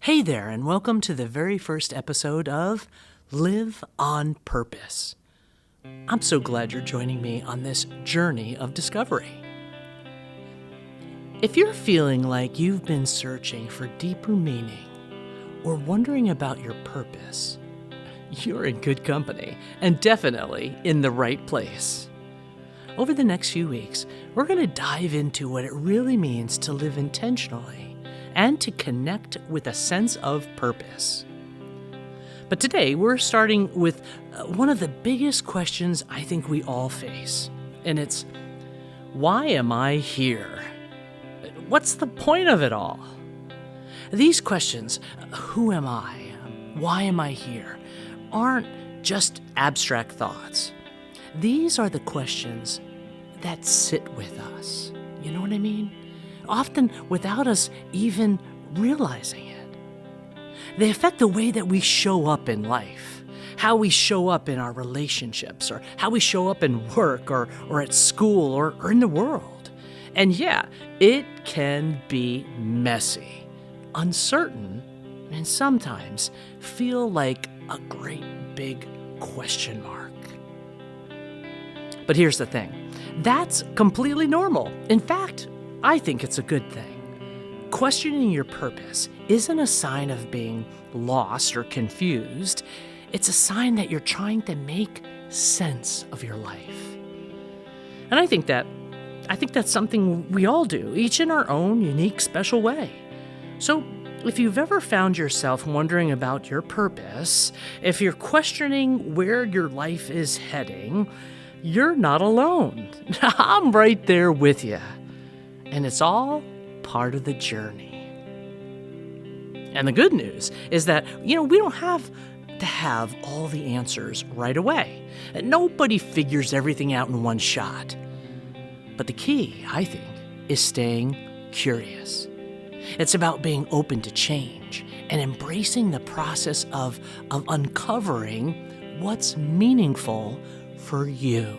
Hey there, and welcome to the very first episode of Live on Purpose. I'm so glad you're joining me on this journey of discovery. If you're feeling like you've been searching for deeper meaning or wondering about your purpose, you're in good company and definitely in the right place. Over the next few weeks, we're going to dive into what it really means to live intentionally and to connect with a sense of purpose. But today, we're starting with one of the biggest questions I think we all face, and it's, why am I here? What's the point of it all? These questions, who am I? Why am I here? Aren't just abstract thoughts. These are the questions that sit with us. You know what I mean? Often without us even realizing it. They affect the way that we show up in life, how we show up in our relationships, or how we show up in work, or at school, or in the world. And yeah, it can be messy, uncertain, and sometimes feel like a great big question mark. But here's the thing, that's completely normal. In fact, I think it's a good thing. Questioning your purpose isn't a sign of being lost or confused. It's a sign that you're trying to make sense of your life. And I think that's something we all do, each in our own unique, special way. So if you've ever found yourself wondering about your purpose, if you're questioning where your life is heading, you're not alone. I'm right there with you. And it's all part of the journey. And the good news is that, we don't have to have all the answers right away. Nobody figures everything out in one shot. But the key, I think, is staying curious. It's about being open to change and embracing the process of uncovering what's meaningful for you.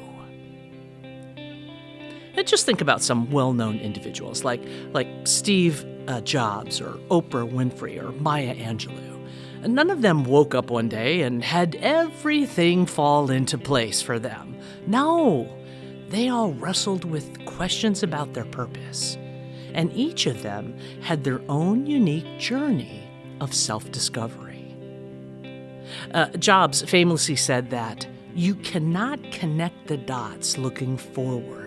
And just think about some well-known individuals like Steve Jobs or Oprah Winfrey or Maya Angelou. And none of them woke up one day and had everything fall into place for them. No, they all wrestled with questions about their purpose. And each of them had their own unique journey of self-discovery. Jobs famously said that you cannot connect the dots looking forward.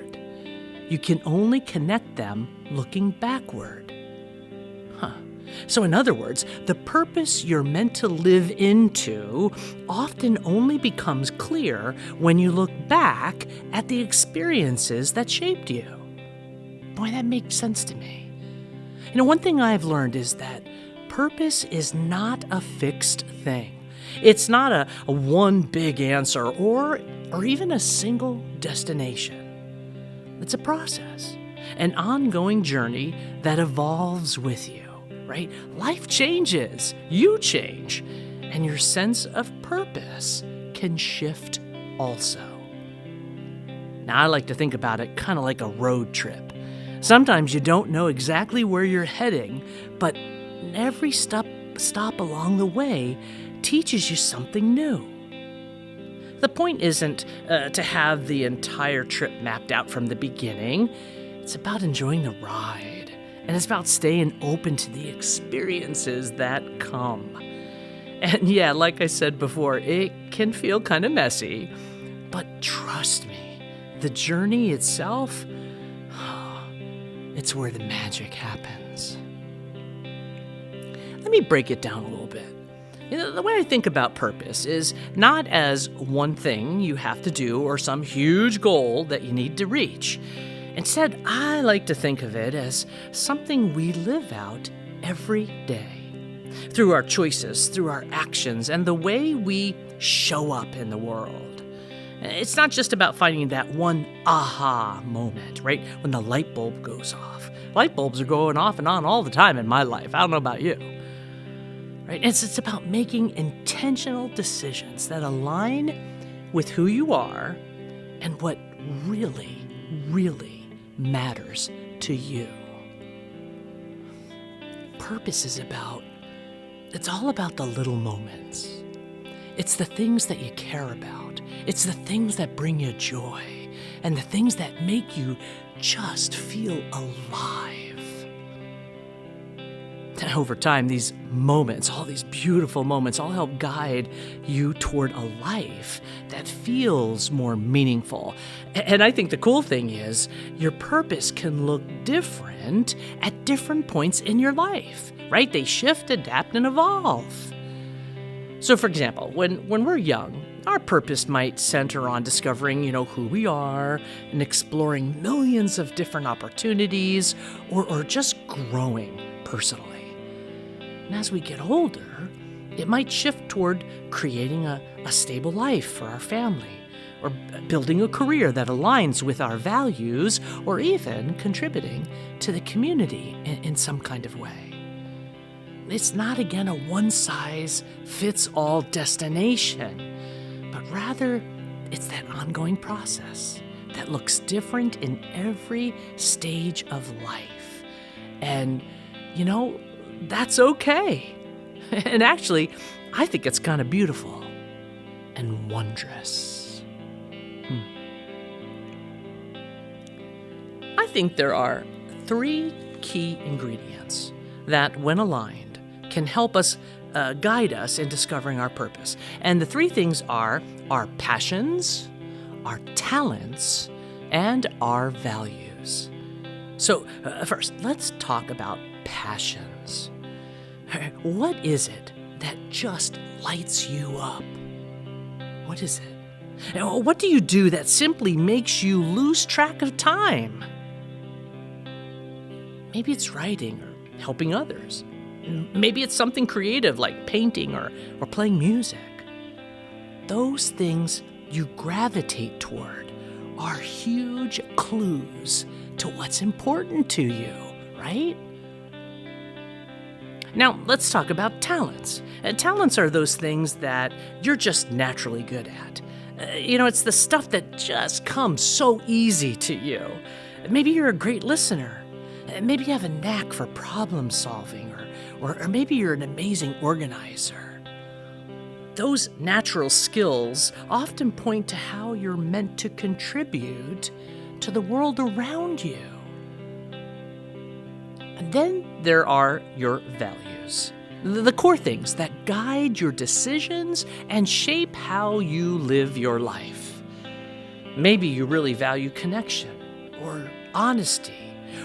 You can only connect them looking backward. So in other words, the purpose you're meant to live into often only becomes clear when you look back at the experiences that shaped you. Boy, that makes sense to me. One thing I've learned is that purpose is not a fixed thing. It's not a one big answer or even a single destination. It's a process, an ongoing journey that evolves with you, right? Life changes, you change, and your sense of purpose can shift also. Now, I like to think about it kind of like a road trip. Sometimes you don't know exactly where you're heading, but every stop along the way teaches you something new. The point isn't to have the entire trip mapped out from the beginning. It's about enjoying the ride, and it's about staying open to the experiences that come. And yeah, like I said before, it can feel kind of messy, but trust me, the journey itself, it's where the magic happens. Let me break it down a little bit. The way I think about purpose is not as one thing you have to do or some huge goal that you need to reach. Instead, I like to think of it as something we live out every day. Through our choices, through our actions, and the way we show up in the world. It's not just about finding that one aha moment, right? When the light bulb goes off. Light bulbs are going off and on all the time in my life. I don't know about you. Right? It's about making intentional decisions that align with who you are and what really, really matters to you. Purpose is about It's all about the little moments. It's the things that you care about. It's the things that bring you joy and the things that make you just feel alive. And over time, these moments, all these beautiful moments, all help guide you toward a life that feels more meaningful. And I think the cool thing is your purpose can look different at different points in your life, right? They shift, adapt, and evolve. So for example, when we're young, our purpose might center on discovering, who we are and exploring millions of different opportunities or just growing personally. And as we get older, it might shift toward creating a stable life for our family, or building a career that aligns with our values, or even contributing to the community in some kind of way. It's not, again, a one-size-fits-all destination, but rather it's that ongoing process that looks different in every stage of life. And, that's okay. And actually, I think it's kind of beautiful and wondrous. I think there are 3 key ingredients that, when aligned, can help us guide us in discovering our purpose. And the 3 things are our passions, our talents, and our values. So first, let's talk about passions. What is it that just lights you up? What is it? What do you do that simply makes you lose track of time? Maybe it's writing or helping others. Maybe it's something creative like painting or playing music. Those things you gravitate toward are huge clues to what's important to you, right? Now, let's talk about talents. Talents are those things that you're just naturally good at. It's the stuff that just comes so easy to you. Maybe you're a great listener. Maybe you have a knack for problem solving, or maybe you're an amazing organizer. Those natural skills often point to how you're meant to contribute to the world around you. And then there are your values, the core things that guide your decisions and shape how you live your life. Maybe you really value connection or honesty,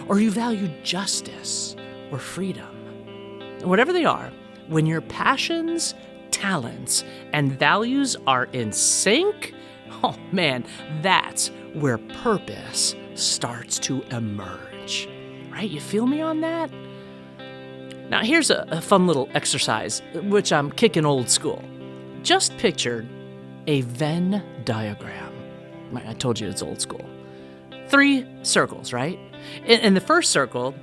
or you value justice or freedom. Whatever they are, when your passions, talents, and values are in sync, oh man, that's where purpose starts to emerge. Right? You feel me on that? Now, here's a fun little exercise, which I'm kicking old school. Just picture a Venn diagram. I told you it's old school. 3 circles, right? In the first circle,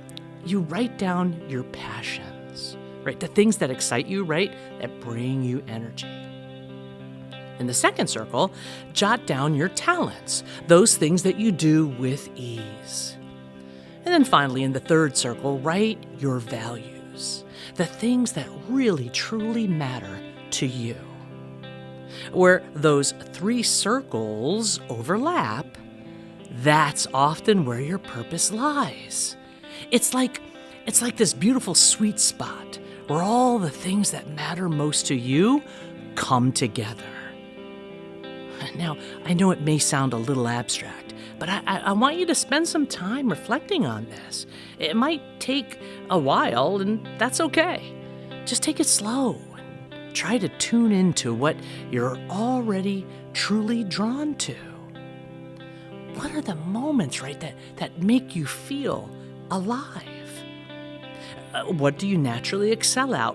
you write down your passions, right? The things that excite you, right? That bring you energy. In the second circle, jot down your talents, those things that you do with ease. And then finally, in the third circle, write your values, the things that really, truly matter to you. Where those 3 circles overlap, that's often where your purpose lies. It's like this beautiful sweet spot where all the things that matter most to you come together. Now, I know it may sound a little abstract, but I want you to spend some time reflecting on this. It might take a while, and that's okay. Just take it slow and try to tune into what you're already truly drawn to. What are the moments, right, that make you feel alive? What do you naturally excel at?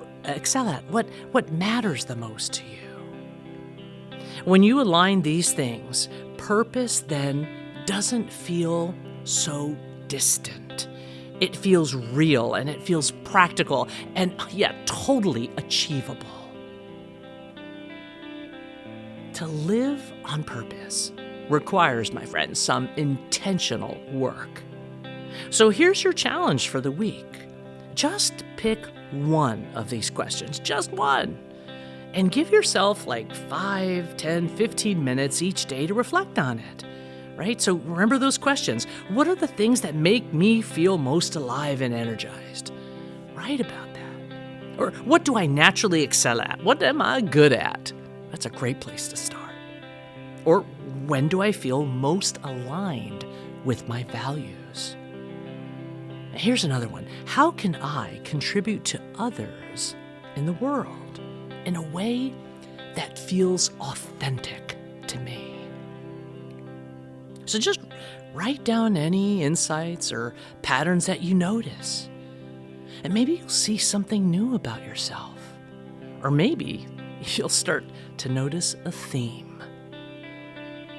What matters the most to you? When you align these things, purpose then doesn't feel so distant. It feels real, and it feels practical, and totally achievable. To live on purpose requires, my friends, some intentional work. So here's your challenge for the week. Just pick one of these questions, just one, and give yourself like 5, 10, 15 minutes each day to reflect on it, right? So remember those questions. What are the things that make me feel most alive and energized? Write about that. Or what do I naturally excel at? What am I good at? That's a great place to start. Or when do I feel most aligned with my values? Here's another one. How can I contribute to others in the world in a way that feels authentic to me? So just write down any insights or patterns that you notice. And maybe you'll see something new about yourself. Or maybe you'll start to notice a theme.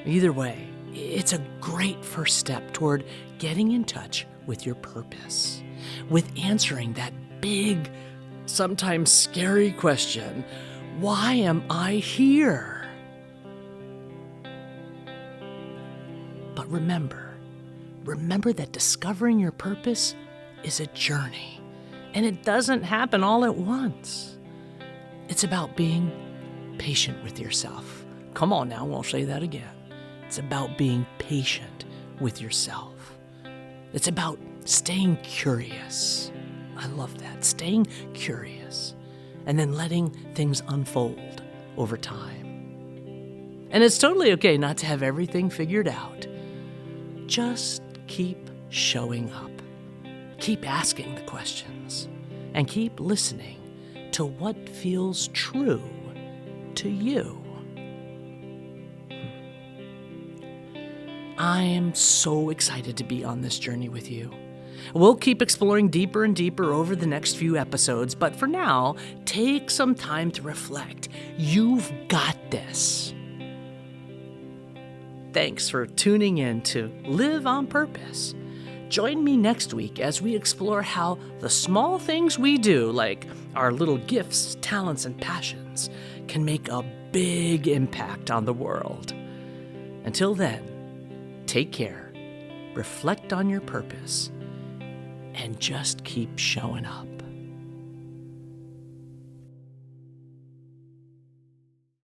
Either way, it's a great first step toward getting in touch with your purpose, with answering that big, sometimes scary question, why am I here? But remember that discovering your purpose is a journey, and it doesn't happen all at once. It's about being patient with yourself. Come on now, we'll say that again. It's about being patient with yourself. It's about staying curious. I love that. Staying curious. And then letting things unfold over time. And it's totally okay not to have everything figured out. Just keep showing up. Keep asking the questions. And keep listening to what feels true to you. I am so excited to be on this journey with you. We'll keep exploring deeper and deeper over the next few episodes, but for now, take some time to reflect. You've got this. Thanks for tuning in to Live on Purpose. Join me next week as we explore how the small things we do, like our little gifts, talents, and passions, can make a big impact on the world. Until then, take care, reflect on your purpose, and just keep showing up.